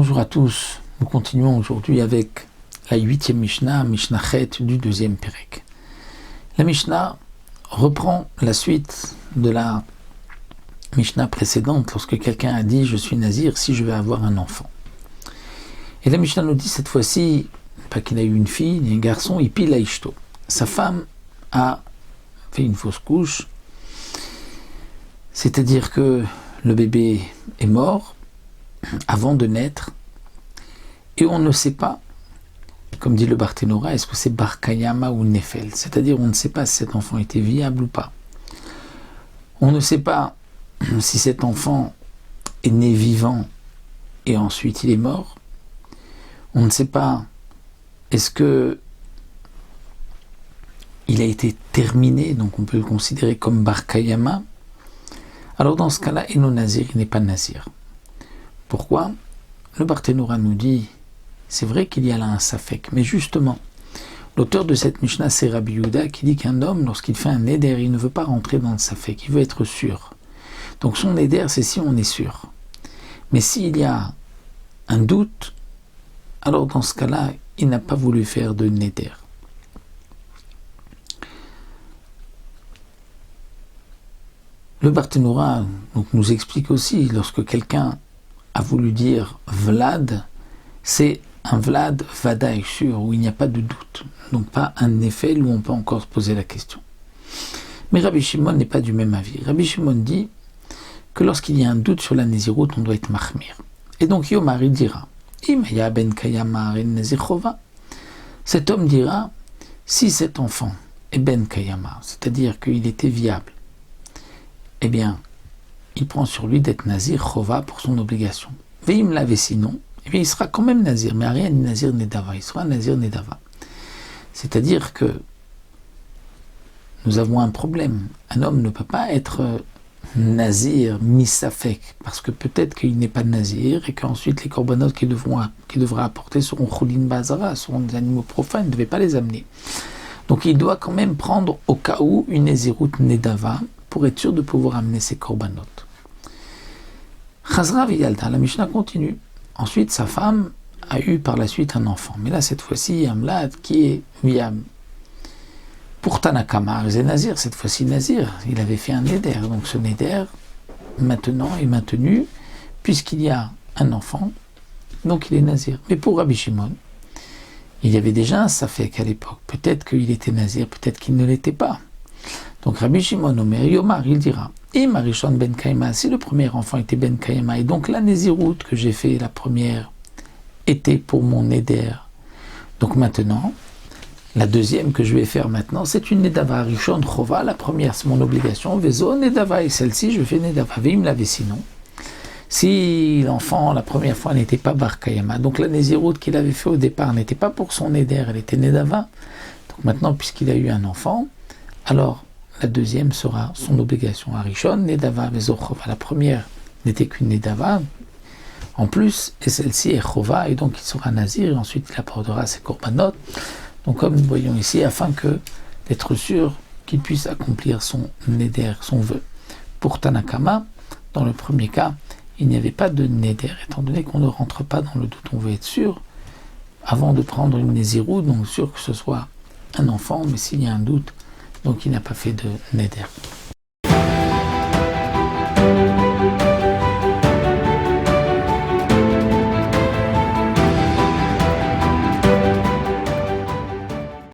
Bonjour à tous, nous continuons aujourd'hui avec la 8e Mishnah, Mishnah Chet du 2e Pérec. La Mishnah reprend la suite de la Mishnah précédente lorsque quelqu'un a dit « Je suis nazir si je vais avoir un enfant ». Et la Mishnah nous dit cette fois-ci, pas qu'il a eu une fille ni un garçon, il pile à Ishto. Sa femme a fait une fausse couche, c'est-à-dire que le bébé est mort avant de naître, et on ne sait pas, comme dit le Barthénora, est-ce que c'est Bar Kayama ou Nefel, c'est-à-dire on ne sait pas si cet enfant était viable ou pas. On ne sait pas si cet enfant est né vivant et ensuite il est mort. On ne sait pas est-ce que il a été terminé, donc on peut le considérer comme Bar Kayama. Alors dans ce cas-là, Eno Nazir, il n'est pas Nazir. Pourquoi ? Le Barthénora nous dit, c'est vrai qu'il y a là un safek, mais justement, l'auteur de cette Mishnah, c'est Rabbi Yehuda, qui dit qu'un homme, lorsqu'il fait un éder, il ne veut pas rentrer dans le safek, il veut être sûr. Donc son éder, c'est si on est sûr. Mais s'il y a un doute, alors dans ce cas-là, il n'a pas voulu faire de néder. Le Barthénora nous explique aussi, lorsque quelqu'un a voulu dire Vlad, c'est un Vlad Vadaï sûr, où il n'y a pas de doute, donc pas un effet où on peut encore se poser la question. Mais Rabbi Shimon n'est pas du même avis. Rabbi Shimon dit que lorsqu'il y a un doute sur la Nézirut, on doit être mahmir. Et donc Yomar il dira, Imaya ben Kayama en Nezirchova. Cet homme dira, si cet enfant est ben Kayama, c'est-à-dire qu'il était viable, eh bien, il prend sur lui d'être nazir chova pour son obligation. Veim l'avait sinon, eh bien, il sera quand même nazir, mais rien ni nazir nedava, il sera nazir nedava. C'est-à-dire que nous avons un problème. Un homme ne peut pas être nazir misafek, parce que peut-être qu'il n'est pas nazir et qu'ensuite les korbanot qu'il devra apporter seront chulin bazara, seront des animaux profanes, il ne devait pas les amener. Donc il doit quand même prendre au cas où une nezirut nedava pour être sûr de pouvoir amener ses korbanot. Chazra v'yalda, la Mishnah continue. Ensuite, sa femme a eu par la suite un enfant. Mais là, cette fois-ci, un mlad qui est viable. Pour Tanakama, c'est Nazir, cette fois-ci Nazir. Il avait fait un néder. Donc ce néder, maintenant, est maintenu, puisqu'il y a un enfant, donc il est Nazir. Mais pour Rabbi Shimon, il y avait déjà un safek à l'époque. Peut-être qu'il était Nazir, peut-être qu'il ne l'était pas. Donc Rabbi Shimon Omer Yomar, il dira, et Marishon ben Kaima, si le premier enfant était ben Kaima, et donc la Nézirut que j'ai fait, la première, était pour mon Néder. Donc maintenant, la deuxième que je vais faire maintenant, c'est une Nedava Rishon Chova, la première c'est mon obligation, Vezo Nedava, et celle-ci je fais Nedava, Veim l'avait sinon. Si l'enfant, la première fois, n'était pas Bar Kayama, donc la Nézirut qu'il avait fait au départ n'était pas pour son Néder, elle était Nedava. Donc maintenant, puisqu'il a eu un enfant, alors la deuxième sera son obligation. Arishon, Nedava, Vezochova. La première n'était qu'une Nedava, en plus, et celle-ci est Chova, et donc il sera Nazir, et ensuite il apportera ses korbanot. Donc comme nous voyons ici, afin d'être sûr qu'il puisse accomplir son Neder, son vœu. Pour Tanakama, dans le premier cas, il n'y avait pas de Neder, étant donné qu'on ne rentre pas dans le doute, on veut être sûr, avant de prendre une Nézirut, donc sûr que ce soit un enfant, mais s'il y a un doute, donc il n'a pas fait de Neder.